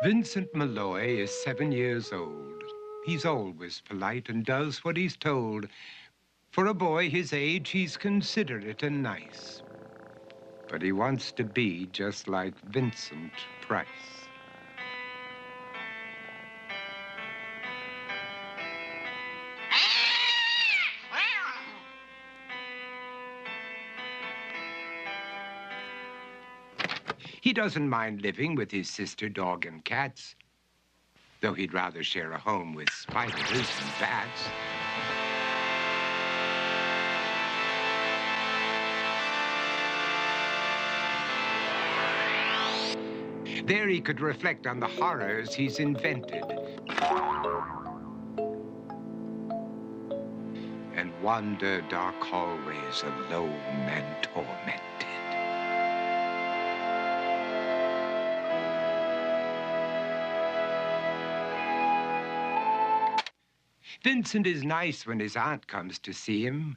Vincent Malloy is 7 years old. He's always polite and does what he's told. For a boy his age, he's considerate and nice. But he wants to be just like Vincent Price. He doesn't mind living with his sister, dog, and cats, though he'd rather share a home with spiders and bats. There he could reflect on the horrors he's invented and wander dark hallways alone and tormented. Vincent is nice when his aunt comes to see him,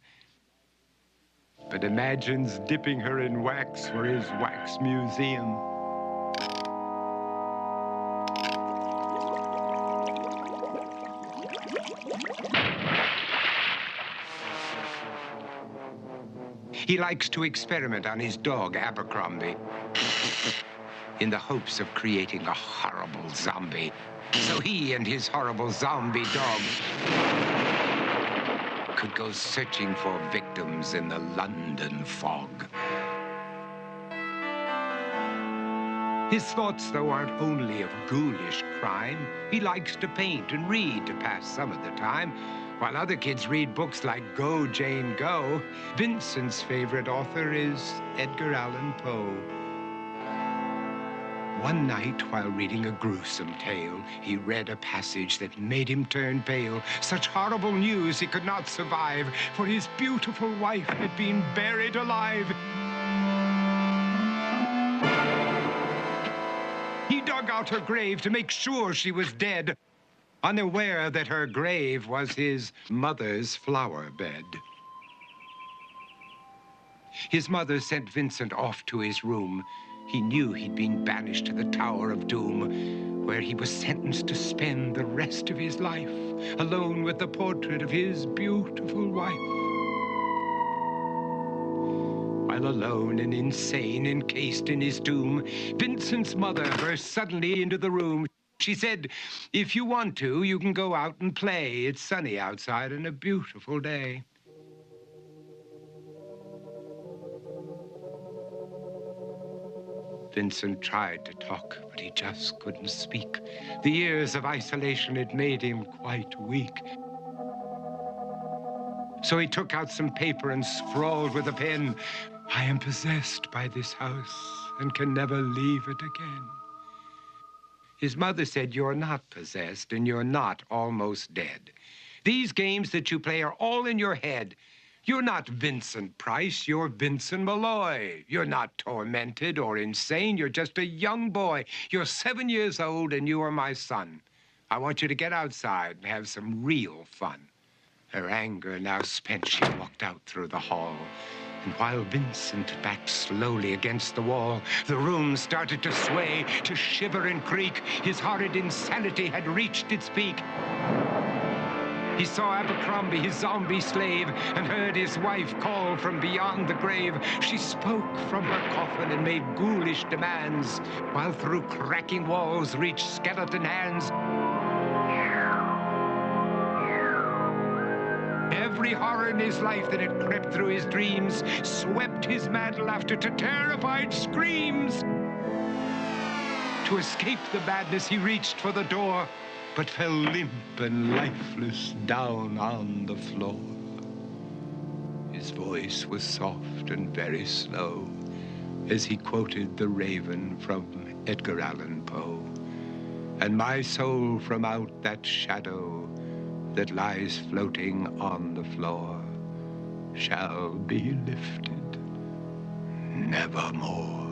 but imagines dipping her in wax for his wax museum. He likes to experiment on his dog, Abercrombie, in the hopes of creating a horrible zombie. So he and his horrible zombie dog could go searching for victims in the London fog. His thoughts, though, aren't only of ghoulish crime. He likes to paint and read to pass some of the time. While other kids read books like Go, Jane, Go, Vincent's favorite author is Edgar Allan Poe. One night, while reading a gruesome tale, he read a passage that made him turn pale. Such horrible news he could not survive, for his beautiful wife had been buried alive. He dug out her grave to make sure she was dead, unaware that her grave was his mother's flower bed. His mother sent Vincent off to his room. He knew he'd been banished to the Tower of Doom, where he was sentenced to spend the rest of his life alone with the portrait of his beautiful wife. While alone and insane, encased in his tomb, Vincent's mother burst suddenly into the room. She said, "If you want to, you can go out and play. It's sunny outside and a beautiful day." Vincent tried to talk, but he just couldn't speak. The years of isolation had made him quite weak. So he took out some paper and scrawled with a pen, "I am possessed by this house and can never leave it again." His mother said, "You're not possessed and you're not almost dead. These games that you play are all in your head. You're not Vincent Price, you're Vincent Malloy. You're not tormented or insane, you're just a young boy. You're 7 years old and you are my son. I want you to get outside and have some real fun." Her anger now spent, she walked out through the hall. And while Vincent backed slowly against the wall, the room started to sway, to shiver and creak. His horrid insanity had reached its peak. He saw Abercrombie, his zombie slave, and heard his wife call from beyond the grave. She spoke from her coffin and made ghoulish demands, while through cracking walls reached skeleton hands. Every horror in his life that had crept through his dreams swept his mad laughter to terrified screams. To escape the madness, he reached for the door, but fell limp and lifeless down on the floor. His voice was soft and very slow as he quoted The Raven from Edgar Allan Poe. "And my soul from out that shadow that lies floating on the floor shall be lifted nevermore."